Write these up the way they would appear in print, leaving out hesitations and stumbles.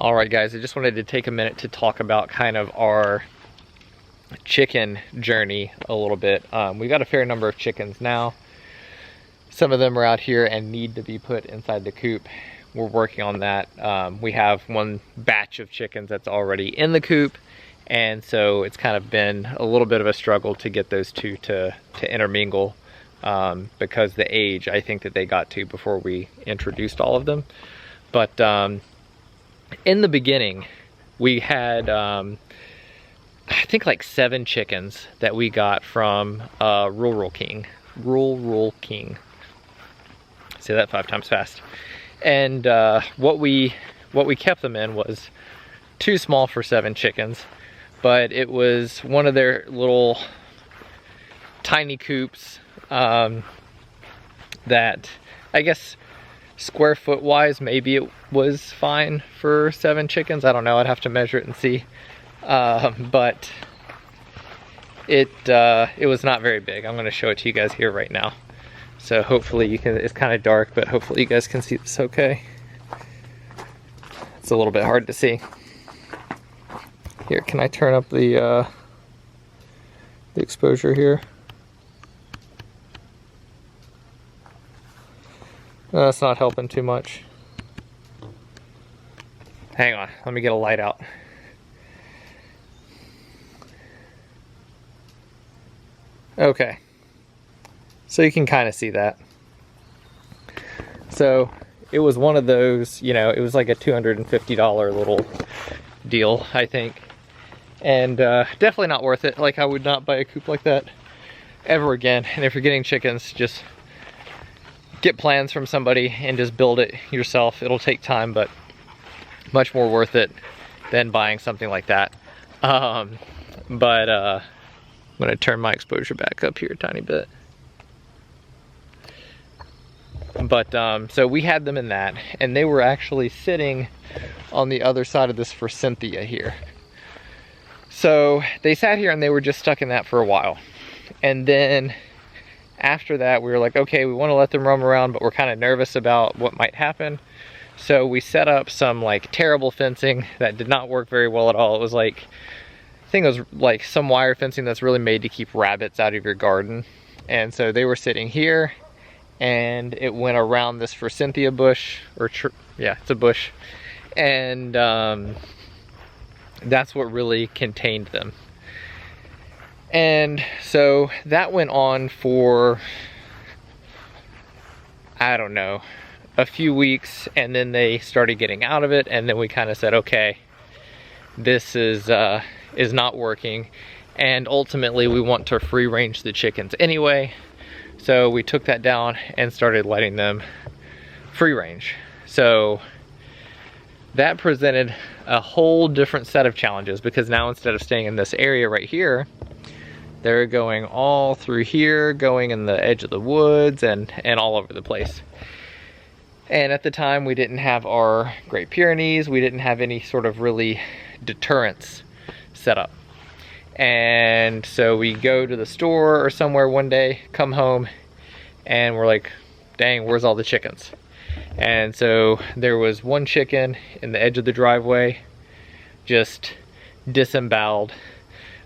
All right, guys, I just wanted to take a minute to talk about kind of our chicken journey a little bit. We've got a fair number of chickens now. Some of them are out here and need to be put inside the coop. We're working on that. We have one batch of chickens that's already in the coop, and so it's kind of been a little bit of a struggle to get those two to intermingle because the age I think that they got to before we introduced all of them. But in the beginning, we had I think like 7 chickens that we got from Rural King. Say that 5 times fast. And what we kept them in was too small for 7 chickens, but it was one of their little tiny coops that I guess square foot wise maybe it was fine for 7 chickens. I don't know, I'd have to measure it and see. But it was not very big. I'm going to show it to you guys here right now. So hopefully you can, it's kind of dark, but hopefully you guys can see this okay. It's a little bit hard to see. Here, can I turn up the exposure here? No, that's not helping too much. Hang on, let me get a light out. Okay, so you can kind of see that. So it was one of those, you know, it was like a $250 little deal, I think. And definitely not worth it. Like, I would not buy a coop like that ever again. And if you're getting chickens, just get plans from somebody and just build it yourself. It'll take time, but much more worth it than buying something like that. I'm gonna turn my exposure back up here a tiny bit. But so we had them in that, and they were actually sitting on the other side of this forsythia here. So they sat here and they were just stuck in that for a while. And then after that, we were like, okay, we want to let them roam around, but we're kind of nervous about what might happen. So we set up some like terrible fencing that did not work very well at all. It was like, I think it was like some wire fencing that's really made to keep rabbits out of your garden. And so they were sitting here, and it went around this forsythia bush, or yeah, it's a bush. And that's what really contained them. And so that went on for, I don't know, a few weeks, and then they started getting out of it, and then we kind of said, okay, this is not working, and ultimately we want to free range the chickens anyway. So we took that down and started letting them free range. So that presented a whole different set of challenges, because now instead of staying in this area right here, they're going all through here, going in the edge of the woods and all over the place. And at the time, we didn't have our Great Pyrenees. We didn't have any sort of really deterrence set up. And so we go to the store or somewhere one day, come home, and we're like, dang, where's all the chickens? And so there was one chicken in the edge of the driveway, just disemboweled.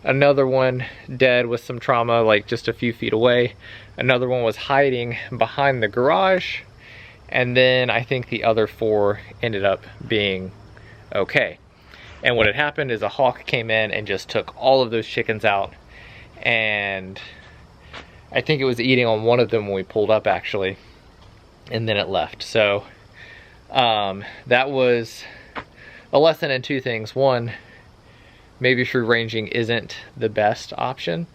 Another one dead with some trauma, like just a few feet away. Another one was hiding behind the garage. And then I think the other 4 ended up being okay. And what had happened is a hawk came in and just took all of those chickens out. And I think it was eating on one of them when we pulled up, actually. And then it left. So that was a lesson in 2 things. One, maybe free ranging isn't the best option.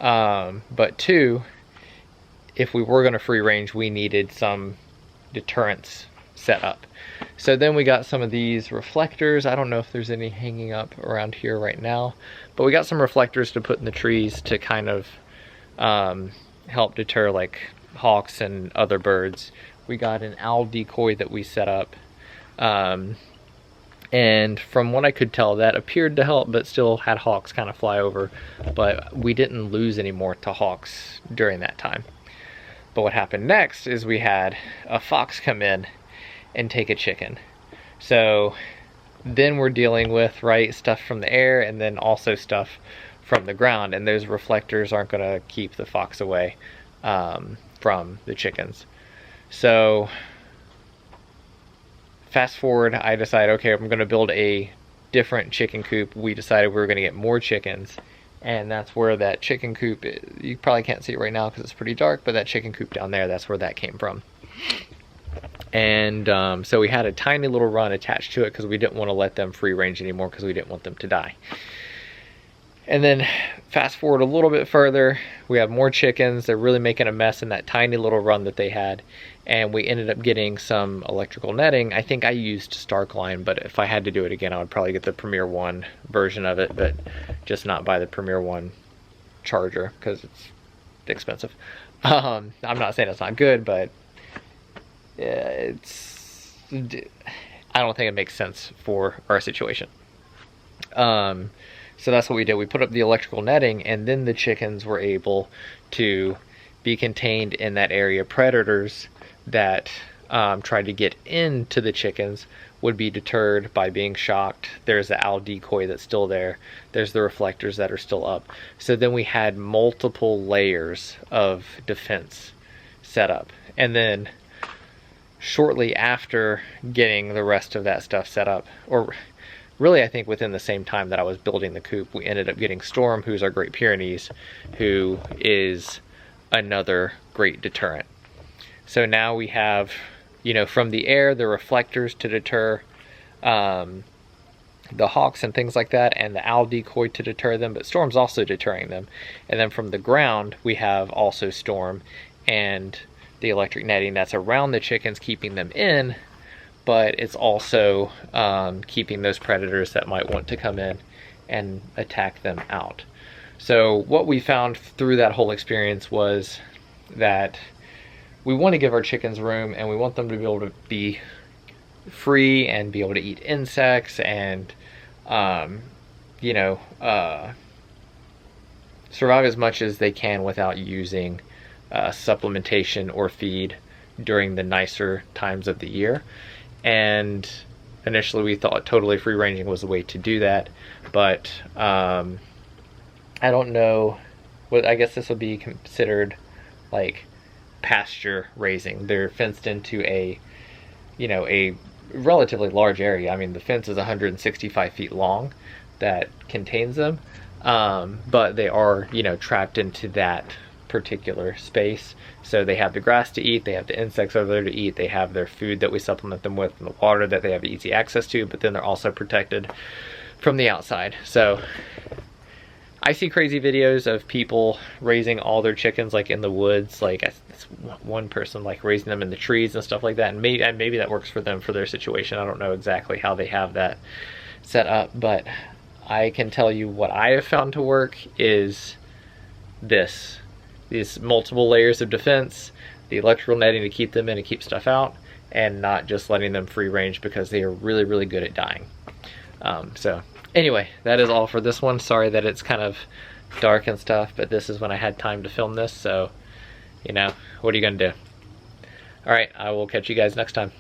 But 2, if we were gonna free range, we needed some deterrence set up. So then we got some of these reflectors. I don't know if there's any hanging up around here right now, but we got some reflectors to put in the trees to kind of help deter like hawks and other birds. We got an owl decoy that we set up. And from what I could tell, that appeared to help, but still had hawks kind of fly over. But we didn't lose any more to hawks during that time. But what happened next is we had a fox come in and take a chicken. So then we're dealing with, right, stuff from the air and then also stuff from the ground, and those reflectors aren't going to keep the fox away from the chickens. So fast forward, I decided, okay, I'm going to build a different chicken coop. We decided we were going to get more chickens, and that's where that chicken coop, you probably can't see it right now because it's pretty dark, but that chicken coop down there, that's where that came from. And so we had a tiny little run attached to it because we didn't want to let them free range anymore because we didn't want them to die. And then fast forward a little bit further, we have more chickens. They're really making a mess in that tiny little run that they had. And we ended up getting some electrical netting. I think I used Starkline, but if I had to do it again, I would probably get the Premier One version of it, but just not buy the Premier One charger because it's expensive. I'm not saying it's not good, but I don't think it makes sense for our situation. So that's what we did. We put up the electrical netting, and then the chickens were able to be contained in that area. Predators that tried to get into the chickens would be deterred by being shocked. There's the owl decoy that's still there. There's the reflectors that are still up. So then we had multiple layers of defense set up. And then shortly after getting the rest of that stuff set up, or really I think within the same time that I was building the coop, we ended up getting Storm, who's our Great Pyrenees, who is another great deterrent. So now we have, you know, from the air, the reflectors to deter the hawks and things like that, and the owl decoy to deter them, but Storm's also deterring them. And then from the ground, we have also Storm and the electric netting that's around the chickens, keeping them in, but it's also keeping those predators that might want to come in and attack them out. So what we found through that whole experience was that we want to give our chickens room, and we want them to be able to be free and be able to eat insects and survive as much as they can without using supplementation or feed during the nicer times of the year. And initially we thought totally free ranging was the way to do that, but I don't know what, I guess this would be considered like pasture raising. They're fenced into a relatively large area. I mean, the fence is 165 feet long that contains them, but they are, trapped into that particular space. So they have the grass to eat, they have the insects over there to eat, they have their food that we supplement them with, and the water that they have easy access to, but then they're also protected from the outside. So I see crazy videos of people raising all their chickens like in the woods, like one person like raising them in the trees and stuff like that, and maybe that works for them for their situation. I don't know exactly how they have that set up, but I can tell you what I have found to work is these multiple layers of defense, the electrical netting to keep them in and keep stuff out, and not just letting them free range because they are really, really good at dying. So anyway, that is all for this one. Sorry that it's kind of dark and stuff, but this is when I had time to film this, so what are you gonna do? All right, I will catch you guys next time.